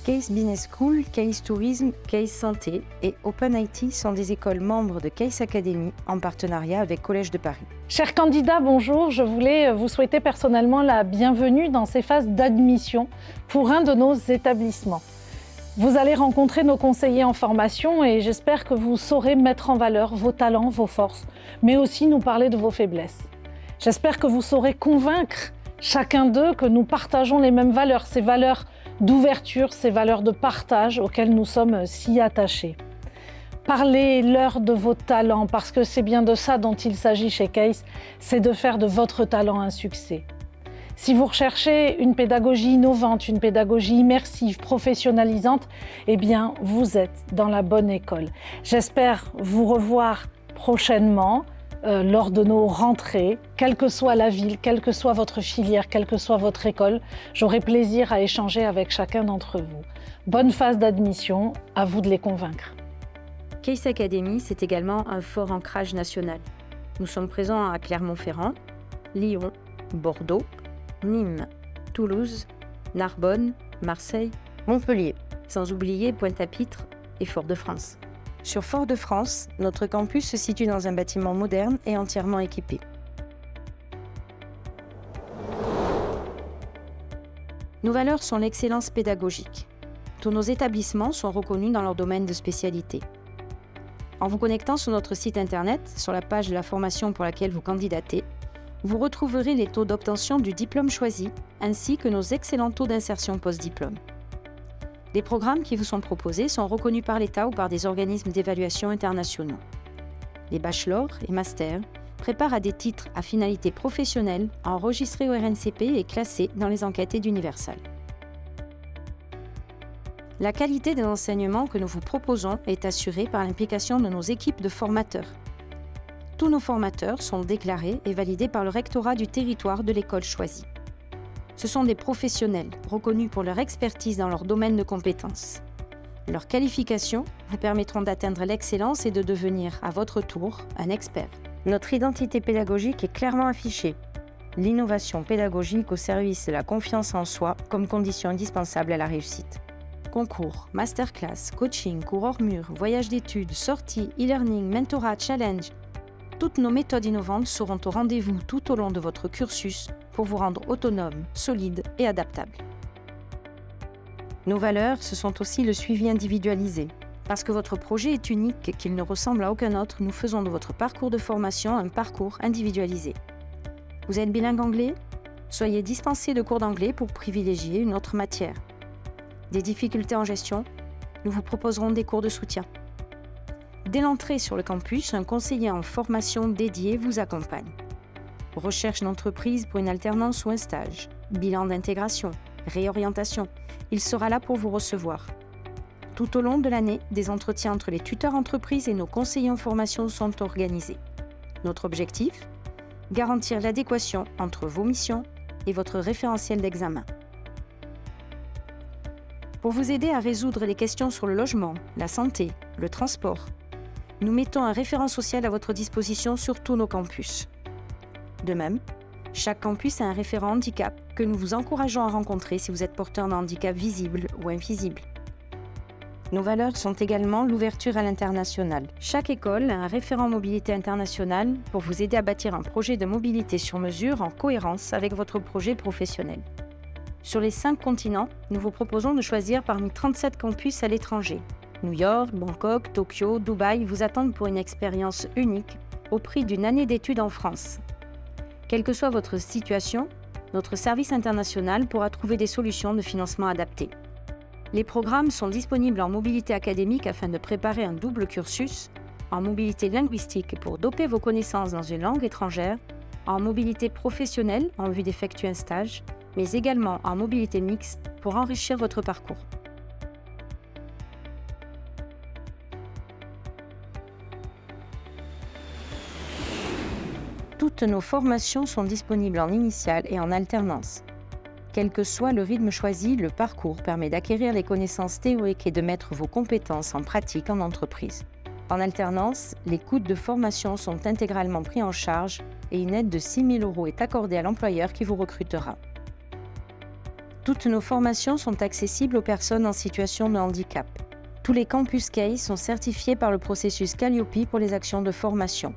Case Business School, Case Tourisme, Case Santé et Open IT sont des écoles membres de Case Academy en partenariat avec Collège de Paris. Chers candidats, bonjour. Je voulais vous souhaiter personnellement la bienvenue dans ces phases d'admission pour un de nos établissements. Vous allez rencontrer nos conseillers en formation et j'espère que vous saurez mettre en valeur vos talents, vos forces, mais aussi nous parler de vos faiblesses. J'espère que vous saurez convaincre chacun d'eux que nous partageons les mêmes valeurs, ces valeurs d'ouverture, ces valeurs de partage auxquelles nous sommes si attachés. Parlez-leur de vos talents parce que c'est bien de ça dont il s'agit chez Case, c'est de faire de votre talent un succès. Si vous recherchez une pédagogie innovante, une pédagogie immersive, professionnalisante, eh bien, vous êtes dans la bonne école. J'espère vous revoir prochainement lors de nos rentrées, quelle que soit la ville, quelle que soit votre filière, quelle que soit votre école. J'aurai plaisir à échanger avec chacun d'entre vous. Bonne phase d'admission, à vous de les convaincre. Case Academy, c'est également un fort ancrage national. Nous sommes présents à Clermont-Ferrand, Lyon, Bordeaux, Nîmes, Toulouse, Narbonne, Marseille, Montpellier, sans oublier Pointe-à-Pitre et Fort-de-France. Sur Fort-de-France, notre campus se situe dans un bâtiment moderne et entièrement équipé. Nos valeurs sont l'excellence pédagogique. Tous nos établissements sont reconnus dans leur domaine de spécialité. En vous connectant sur notre site internet, sur la page de la formation pour laquelle vous candidatez, vous retrouverez les taux d'obtention du diplôme choisi, ainsi que nos excellents taux d'insertion post-diplôme. Les programmes qui vous sont proposés sont reconnus par l'État ou par des organismes d'évaluation internationaux. Les bachelors et masters préparent à des titres à finalité professionnelle enregistrés au RNCP et classés dans les enquêtes d'Universal. La qualité des enseignements que nous vous proposons est assurée par l'implication de nos équipes de formateurs. Tous nos formateurs sont déclarés et validés par le rectorat du territoire de l'école choisie. Ce sont des professionnels reconnus pour leur expertise dans leur domaine de compétences. Leurs qualifications vous permettront d'atteindre l'excellence et de devenir, à votre tour, un expert. Notre identité pédagogique est clairement affichée. L'innovation pédagogique au service de la confiance en soi comme condition indispensable à la réussite. Concours, masterclass, coaching, cours hors mur, voyage d'études, sorties, e-learning, mentorat, challenge. Toutes nos méthodes innovantes seront au rendez-vous tout au long de votre cursus pour vous rendre autonome, solide et adaptable. Nos valeurs, ce sont aussi le suivi individualisé. Parce que votre projet est unique et qu'il ne ressemble à aucun autre, nous faisons de votre parcours de formation un parcours individualisé. Vous êtes bilingue anglais ? Soyez dispensé de cours d'anglais pour privilégier une autre matière. Des difficultés en gestion ? Nous vous proposerons des cours de soutien. Dès l'entrée sur le campus, un conseiller en formation dédié vous accompagne. Recherche d'entreprise pour une alternance ou un stage, bilan d'intégration, réorientation, il sera là pour vous recevoir. Tout au long de l'année, des entretiens entre les tuteurs entreprises et nos conseillers en formation sont organisés. Notre objectif ? Garantir l'adéquation entre vos missions et votre référentiel d'examen. Pour vous aider à résoudre les questions sur le logement, la santé, le transport, nous mettons un référent social à votre disposition sur tous nos campus. De même, chaque campus a un référent handicap que nous vous encourageons à rencontrer si vous êtes porteur d'un handicap visible ou invisible. Nos valeurs sont également l'ouverture à l'international. Chaque école a un référent mobilité internationale pour vous aider à bâtir un projet de mobilité sur mesure en cohérence avec votre projet professionnel. Sur les 5 continents, nous vous proposons de choisir parmi 37 campus à l'étranger. New York, Bangkok, Tokyo, Dubaï vous attendent pour une expérience unique au prix d'une année d'études en France. Quelle que soit votre situation, notre service international pourra trouver des solutions de financement adaptées. Les programmes sont disponibles en mobilité académique afin de préparer un double cursus, en mobilité linguistique pour doper vos connaissances dans une langue étrangère, en mobilité professionnelle en vue d'effectuer un stage, mais également en mobilité mixte pour enrichir votre parcours. Toutes nos formations sont disponibles en initiale et en alternance. Quel que soit le rythme choisi, le parcours permet d'acquérir les connaissances théoriques et de mettre vos compétences en pratique en entreprise. En alternance, les coûts de formation sont intégralement pris en charge et une aide de 6 000 € est accordée à l'employeur qui vous recrutera. Toutes nos formations sont accessibles aux personnes en situation de handicap. Tous les campus CASE sont certifiés par le processus Calliope pour les actions de formation.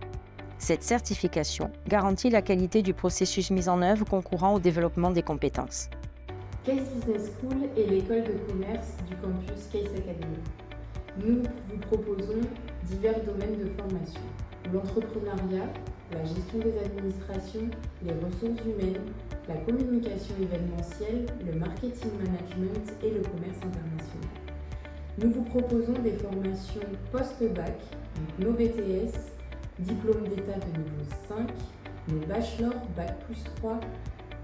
Cette certification garantit la qualité du processus mis en œuvre concourant au développement des compétences. CASE Business School est l'école de commerce du campus CASE Academy. Nous vous proposons divers domaines de formation. L'entrepreneuriat, la gestion des administrations, les ressources humaines, la communication événementielle, le marketing management et le commerce international. Nous vous proposons des formations post-bac, donc nos BTS, diplôme d'État de niveau 5, nos bachelors, bac plus 3,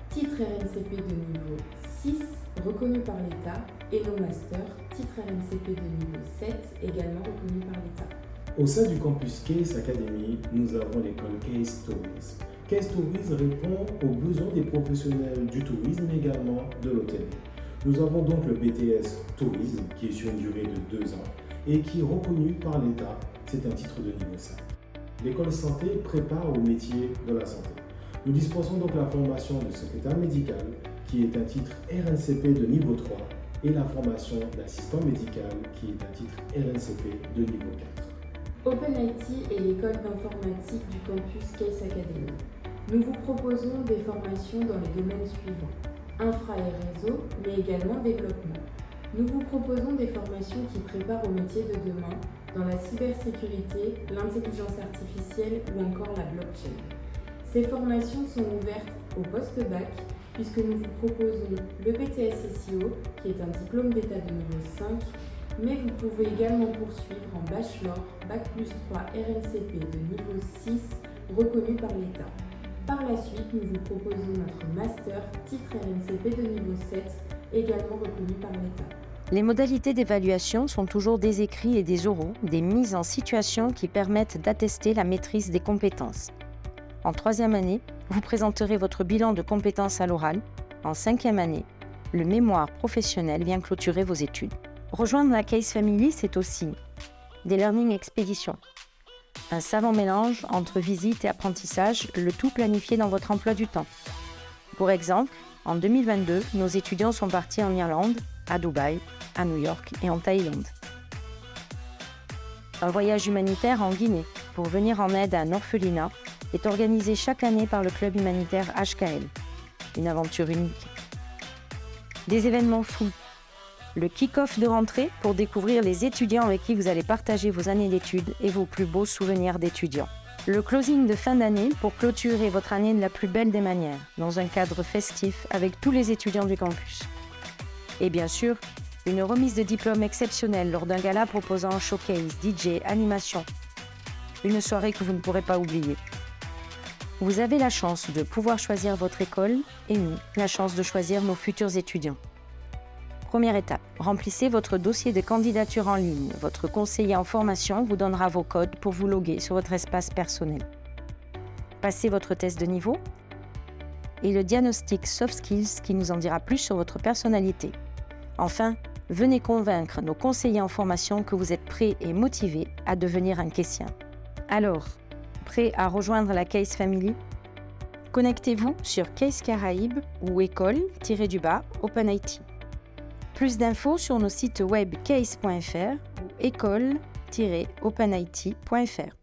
titre RNCP de niveau 6, reconnu par l'État, et nos masters, titre RNCP de niveau 7, également reconnu par l'État. Au sein du campus CASE Academy, nous avons l'école CASE Tourism. CASE Tourism répond aux besoins des professionnels du tourisme, mais également de l'hôtellerie. Nous avons donc le BTS Tourisme, qui est sur une durée de 2 ans et qui est reconnu par l'État. C'est un titre de niveau 5. L'école santé prépare au métier de la santé. Nous disposons donc la formation de secrétaire médical, qui est un titre RNCP de niveau 3, et la formation d'assistant médical, qui est un titre RNCP de niveau 4. OpenIT est l'école d'informatique du campus CASE Academy. Nous vous proposons des formations dans les domaines suivants: infra et réseau, mais également développement. Nous vous proposons des formations qui préparent au métier de demain dans la cybersécurité, l'intelligence artificielle ou encore la blockchain. Ces formations sont ouvertes au post-bac puisque nous vous proposons le BTS SEO qui est un diplôme d'État de niveau 5, mais vous pouvez également poursuivre en bachelor, bac plus 3 RNCP de niveau 6 reconnu par l'État. Par la suite, nous vous proposons notre master, titre RNCP de niveau 7, également reconnu par l'État. Les modalités d'évaluation sont toujours des écrits et des oraux, des mises en situation qui permettent d'attester la maîtrise des compétences. En 3e année, vous présenterez votre bilan de compétences à l'oral. En 5e année, le mémoire professionnel vient clôturer vos études. Rejoindre la CASE Family, c'est aussi des learning expéditions. Un savant mélange entre visite et apprentissage, le tout planifié dans votre emploi du temps. Pour exemple, en 2022, nos étudiants sont partis en Irlande, à Dubaï, à New York et en Thaïlande. Un voyage humanitaire en Guinée pour venir en aide à un orphelinat est organisé chaque année par le club humanitaire HKL. Une aventure unique. Des événements fous. Le kick-off de rentrée pour découvrir les étudiants avec qui vous allez partager vos années d'études et vos plus beaux souvenirs d'étudiants. Le closing de fin d'année pour clôturer votre année de la plus belle des manières, dans un cadre festif avec tous les étudiants du campus. Et bien sûr, une remise de diplôme exceptionnelle lors d'un gala proposant un showcase, DJ, animation. Une soirée que vous ne pourrez pas oublier. Vous avez la chance de pouvoir choisir votre école et nous, la chance de choisir nos futurs étudiants. Première étape, remplissez votre dossier de candidature en ligne. Votre conseiller en formation vous donnera vos codes pour vous loguer sur votre espace personnel. Passez votre test de niveau et le diagnostic Soft Skills qui nous en dira plus sur votre personnalité. Enfin, venez convaincre nos conseillers en formation que vous êtes prêts et motivés à devenir un caissien. Alors, prêt à rejoindre la CASE Family? Connectez-vous sur CASE Caraïbes ou école-OpenIT. Plus d'infos sur nos sites web case.fr ou école-openit.fr.